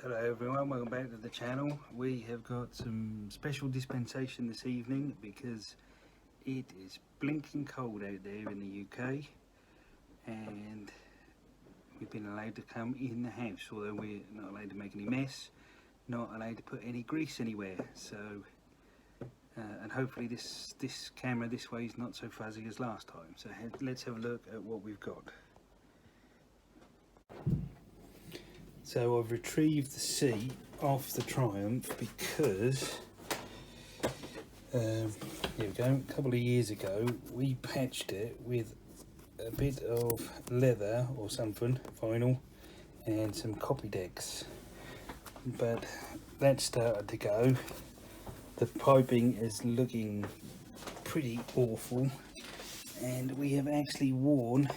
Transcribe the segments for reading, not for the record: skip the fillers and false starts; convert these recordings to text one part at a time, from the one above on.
Hello everyone, welcome back to the channel. We have got some special dispensation this evening because it is blinking cold out there in the UK and we've been allowed to come in the house, although we're not allowed to make any mess, not allowed to put any grease anywhere. So and hopefully this camera this way is not so fuzzy as last time. So let's have a look at what we've got. So I've retrieved the seat off the Triumph because here we go, a couple of years ago we patched it with a bit of leather or something, vinyl, and some copy decks, but that started to go. The piping is looking pretty awful and we have actually worn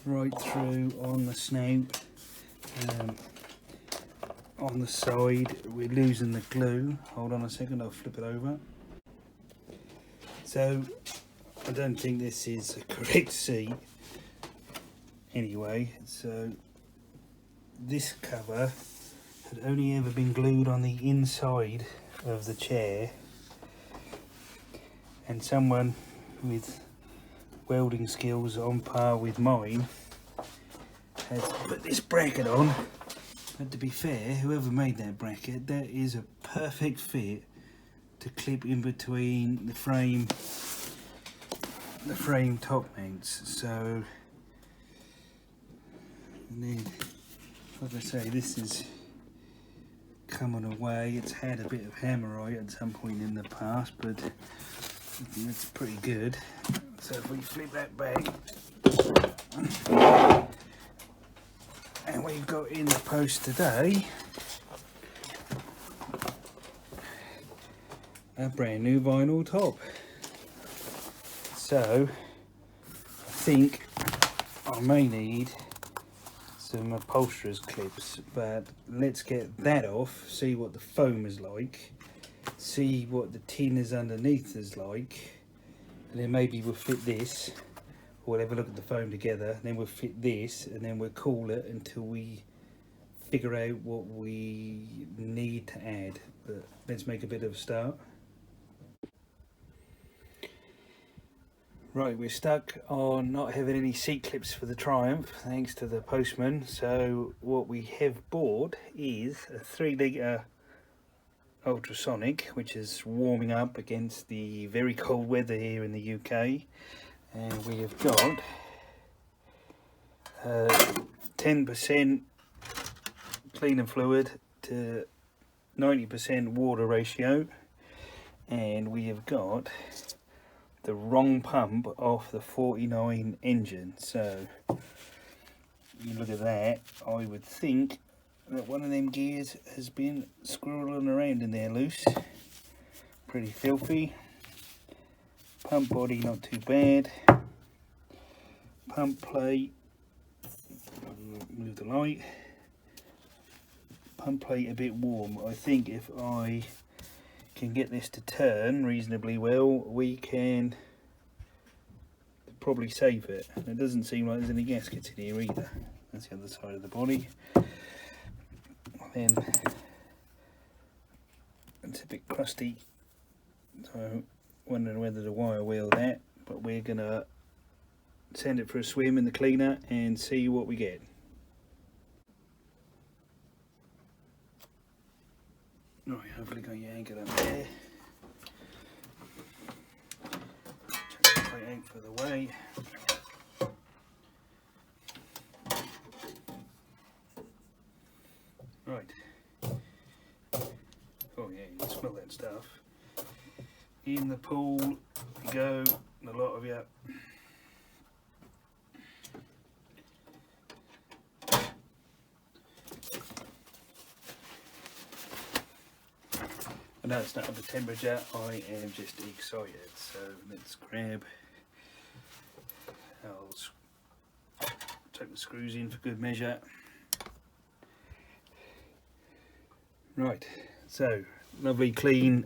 right through on the snout. On the side we're losing the glue. Hold on a second, I'll flip it over. So I don't think this is a correct seat anyway. So this cover had only ever been glued on the inside of the chair, and someone with welding skills on par with mine has put this bracket on. But to be fair, whoever made that bracket, that is a perfect fit to clip in between the frame top mounts. So, and then, like I say, this is coming away. It's had a bit of hammerite at some point in the past, but it's pretty good. So if we flip that back, and we've got in the post today a brand new vinyl top. So I think I may need some upholsterer's clips, but let's get that off, see what the foam is like, see what the tin is underneath is like, and then maybe we'll fit this. We'll have a look at the foam together, and then we'll fit this, and then we'll cool it until we figure out what we need to add. But let's make a bit of a start. Right, we're stuck on not having any seat clips for the Triumph, thanks to the postman. So what we have bought is a 3-litre Ultrasonic, which is warming up against the very cold weather here in the UK. And we have got 10% cleaner fluid to 90% water ratio, and we have got the wrong pump off the 49 engine. So you look at that, I would think that one of them gears has been squirreling around in there loose. Pretty filthy. Pump body not too bad. Pump plate, move the light. Pump plate a bit warm. I think if I can get this to turn reasonably well, we can probably save it. And it doesn't seem like there's any gaskets in here either. That's the other side of the body. Then it's a bit crusty, so wondering whether to wire wheel that, but we're gonna send it for a swim in the cleaner and see what we get. Right, hopefully got your anchor up there. Chuck the plate out for the way. Right. Oh yeah, you can smell that stuff. In the pool we go, a lot of you. I know it's not up to temperature, I am just excited. So let's grab, I'll take the screws in for good measure. Right, so lovely cleaning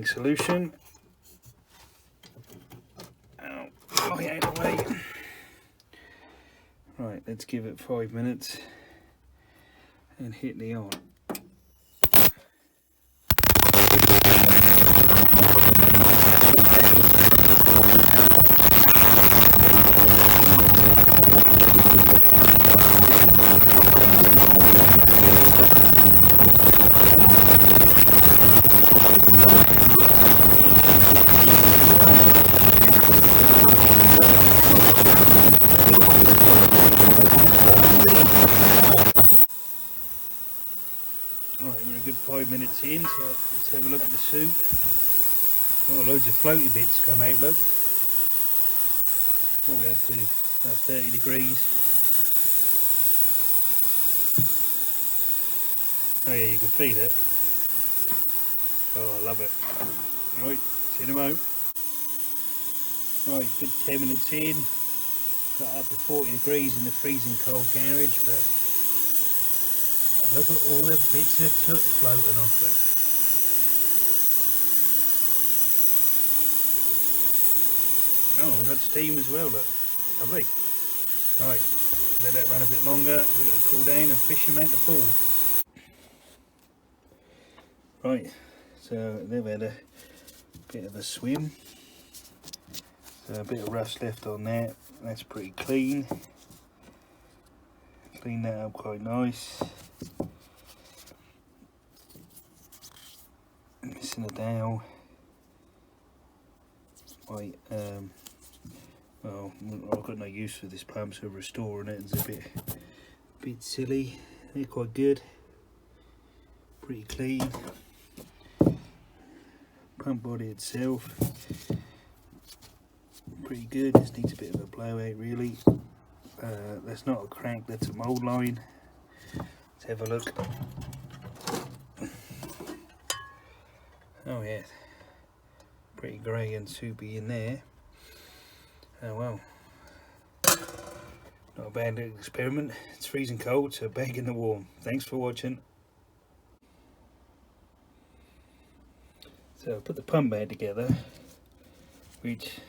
solution. Oh, out of the way. Right, let's give it 5 minutes and hit the on. Right, we're a good 5 minutes in, so let's have a look at the soup. Oh, loads of floaty bits come out, look. What we up to? About 30 degrees. Oh yeah, you can feel it. Oh, I love it. Right, see in a moment. Right, good 10 minutes in. Got up to 40 degrees in the freezing cold garage, but look at all the bits of took floating off it. Oh, we've got steam as well, look. Lovely. Right, let that run a bit longer, give it a cool down and fish them out the pool. Right, so they've had a bit of a swim. So a bit of rust left on that. That's pretty clean. Clean that up quite nice. Missing a dowel. Right, well, I've got no use for this pump, so restoring it is a bit silly. They're quite good. Pretty clean. Pump body itself, pretty good. Just needs a bit of a blowout, really. That's not a crank, that's a mould line. Let's have a look. Oh yeah, pretty grey and soupy in there. Oh well, not a bad experiment. It's freezing cold, so back in the warm. Thanks for watching. So I put the pump bag together, which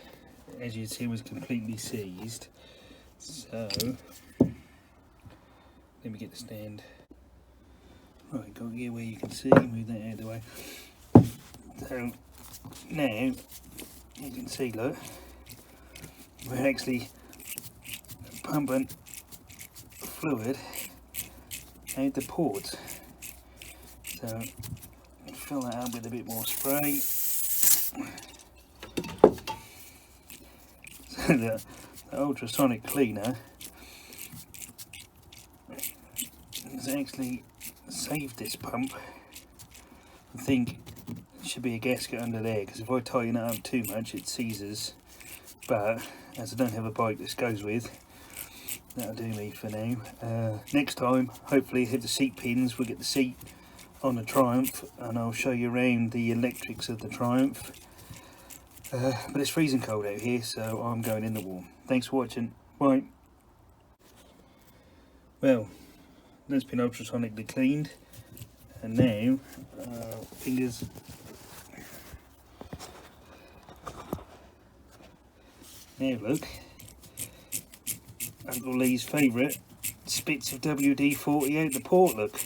as you see was completely seized. So let me get the stand. Right, go here where you can see, move that out of the way. So now you can see, look, we're actually pumping fluid out the ports. So fill that up with a bit more spray. So the ultrasonic cleaner has actually saved this pump. I think there should be a gasket under there, because if I tighten it up too much it seizes, but as I don't have a bike this goes with, that'll do me for now. Next time hopefully hit the seat pins, we'll get the seat on the Triumph and I'll show you around the electrics of the Triumph. But it's freezing cold out here, so I'm going in the warm. Thanks for watching. Bye. Well, that's been ultrasonically cleaned, and now fingers. Now look, Uncle Lee's favourite, spits of WD-40 out the port, look.